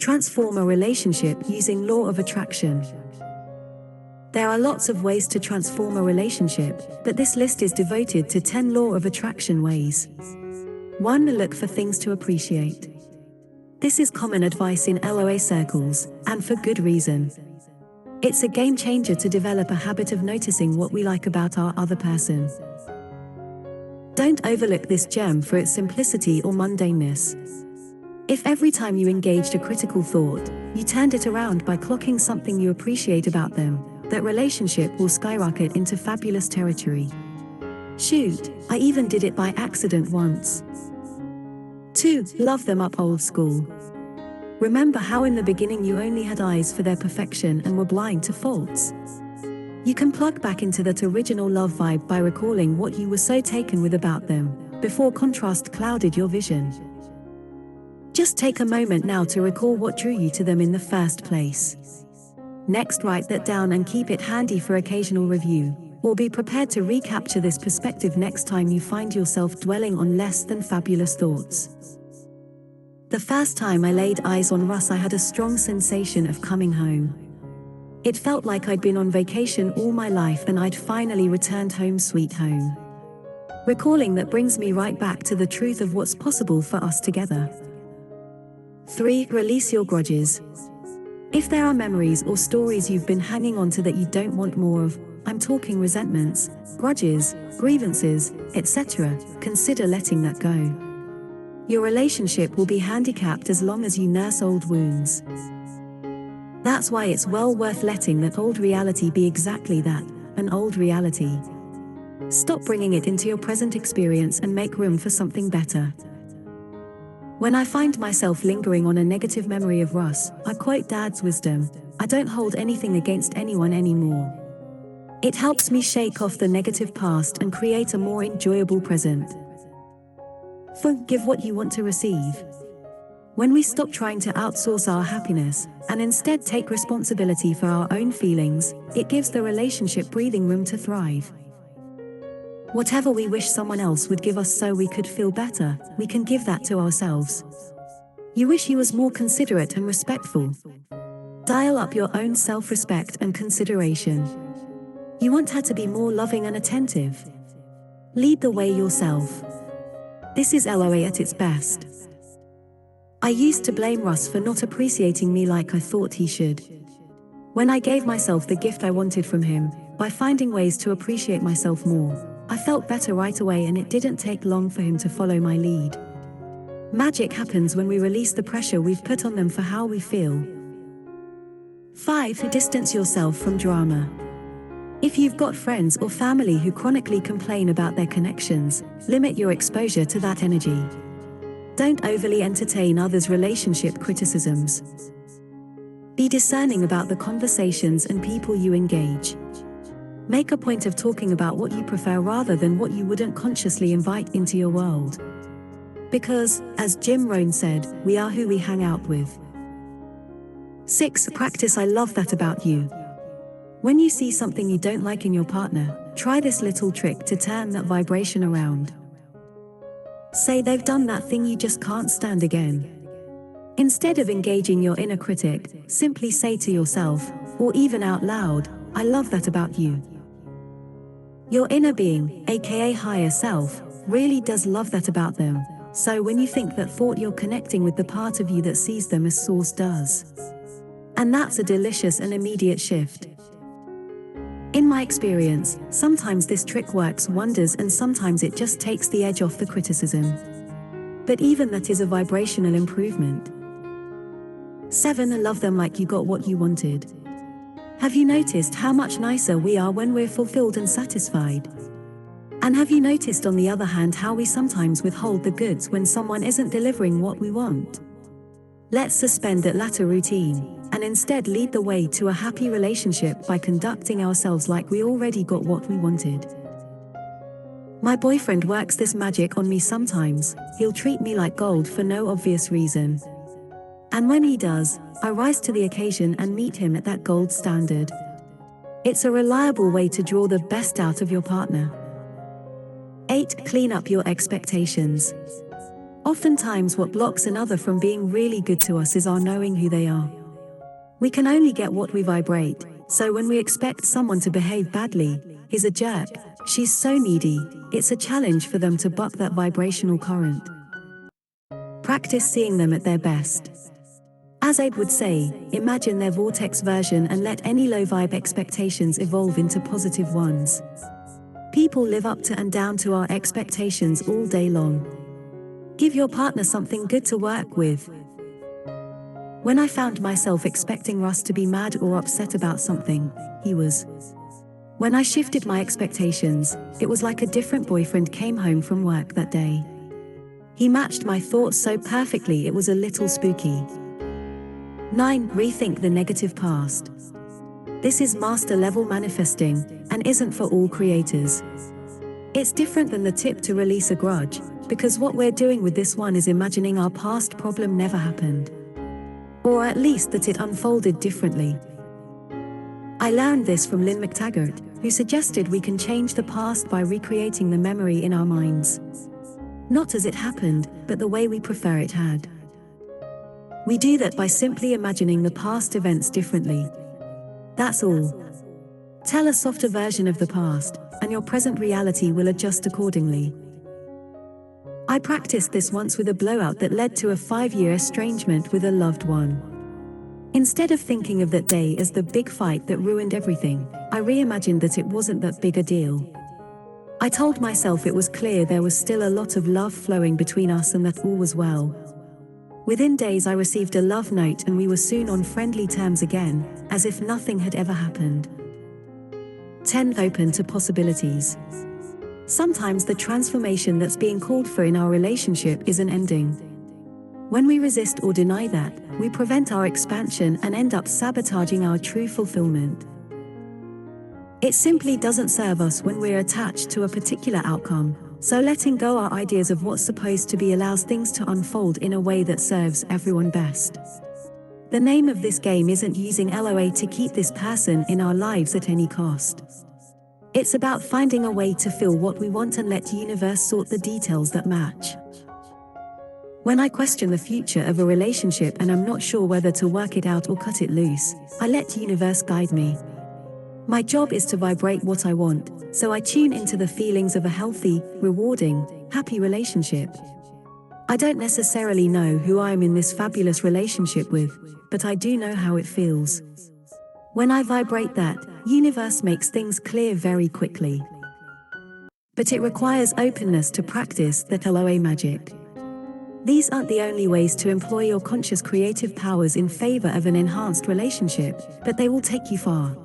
Transform a relationship using law of attraction. There are lots of ways to transform a relationship, but this list is devoted to 10 law of attraction ways. 1. Look for things to appreciate. This is common advice in LOA circles, and for good reason. It's a game changer to develop a habit of noticing what we like about our other person. Don't overlook this gem for its simplicity or mundaneness. If every time you engaged a critical thought, you turned it around by clocking something you appreciate about them, that relationship will skyrocket into fabulous territory. Shoot, I even did it by accident once. 2. Love them up old school. Remember how in the beginning you only had eyes for their perfection and were blind to faults? You can plug back into that original love vibe by recalling what you were so taken with about them, before contrast clouded your vision. Just take a moment now to recall what drew you to them in the first place. Next, write that down and keep it handy for occasional review, or be prepared to recapture this perspective next time you find yourself dwelling on less than fabulous thoughts. The first time I laid eyes on Russ, I had a strong sensation of coming home. It felt like I'd been on vacation all my life and I'd finally returned home sweet home. Recalling that brings me right back to the truth of what's possible for us together. 3. Release your grudges. If there are memories or stories you've been hanging on to that you don't want more of, I'm talking resentments, grudges, grievances, etc., consider letting that go. Your relationship will be handicapped as long as you nurse old wounds. That's why it's well worth letting that old reality be exactly that, an old reality. Stop bringing it into your present experience and make room for something better. When I find myself lingering on a negative memory of Russ, I quote Dad's wisdom: I don't hold anything against anyone anymore. It helps me shake off the negative past and create a more enjoyable present. Forgive what you want to receive. When we stop trying to outsource our happiness, and instead take responsibility for our own feelings, it gives the relationship breathing room to thrive. Whatever we wish someone else would give us so we could feel better, we can give that to ourselves. You wish he was more considerate and respectful. Dial up your own self-respect and consideration. You want her to be more loving and attentive. Lead the way yourself. This is LOA at its best. I used to blame Russ for not appreciating me like I thought he should. When I gave myself the gift I wanted from him, by finding ways to appreciate myself more, I felt better right away, and it didn't take long for him to follow my lead. Magic happens when we release the pressure we've put on them for how we feel. 5. Distance yourself from drama. If you've got friends or family who chronically complain about their connections, limit your exposure to that energy. Don't overly entertain others' relationship criticisms. Be discerning about the conversations and people you engage. Make a point of talking about what you prefer rather than what you wouldn't consciously invite into your world. Because, as Jim Rohn said, we are who we hang out with. 6. Practice I love that about you. When you see something you don't like in your partner, try this little trick to turn that vibration around. Say they've done that thing you just can't stand again. Instead of engaging your inner critic, simply say to yourself, or even out loud, I love that about you. Your inner being, aka higher self, really does love that about them, so when you think that thought, you're connecting with the part of you that sees them as Source does. And that's a delicious and immediate shift. In my experience, sometimes this trick works wonders and sometimes it just takes the edge off the criticism. But even that is a vibrational improvement. 7. Love them like you got what you wanted. Have you noticed how much nicer we are when we're fulfilled and satisfied? And have you noticed on the other hand how we sometimes withhold the goods when someone isn't delivering what we want? Let's suspend that latter routine, and instead lead the way to a happy relationship by conducting ourselves like we already got what we wanted. My boyfriend works this magic on me sometimes. He'll treat me like gold for no obvious reason. And when he does, I rise to the occasion and meet him at that gold standard. It's a reliable way to draw the best out of your partner. 8. Clean up your expectations. Oftentimes what blocks another from being really good to us is our knowing who they are. We can only get what we vibrate, so when we expect someone to behave badly, he's a jerk, she's so needy, it's a challenge for them to buck that vibrational current. Practice seeing them at their best. As Abe would say, imagine their vortex version and let any low-vibe expectations evolve into positive ones. People live up to and down to our expectations all day long. Give your partner something good to work with. When I found myself expecting Russ to be mad or upset about something, he was. When I shifted my expectations, it was like a different boyfriend came home from work that day. He matched my thoughts so perfectly it was a little spooky. 9. Rethink the negative past. This is master-level manifesting, and isn't for all creators. It's different than the tip to release a grudge, because what we're doing with this one is imagining our past problem never happened. Or at least that it unfolded differently. I learned this from Lynn McTaggart, who suggested we can change the past by recreating the memory in our minds. Not as it happened, but the way we prefer it had. We do that by simply imagining the past events differently. That's all. Tell a softer version of the past, and your present reality will adjust accordingly. I practiced this once with a blowout that led to a 5-year estrangement with a loved one. Instead of thinking of that day as the big fight that ruined everything, I reimagined that it wasn't that big a deal. I told myself it was clear there was still a lot of love flowing between us and that all was well. Within days I received a love note and we were soon on friendly terms again, as if nothing had ever happened. 10. Open to possibilities. Sometimes the transformation that's being called for in our relationship is an ending. When we resist or deny that, we prevent our expansion and end up sabotaging our true fulfillment. It simply doesn't serve us when we're attached to a particular outcome, so letting go our ideas of what's supposed to be allows things to unfold in a way that serves everyone best. The name of this game isn't using LOA to keep this person in our lives at any cost. It's about finding a way to feel what we want and let the universe sort the details that match. When I question the future of a relationship and I'm not sure whether to work it out or cut it loose, I let the universe guide me. My job is to vibrate what I want, so I tune into the feelings of a healthy, rewarding, happy relationship. I don't necessarily know who I am in this fabulous relationship with, but I do know how it feels. When I vibrate that, universe makes things clear very quickly. But it requires openness to practice that LOA magic. These aren't the only ways to employ your conscious creative powers in favor of an enhanced relationship, but they will take you far.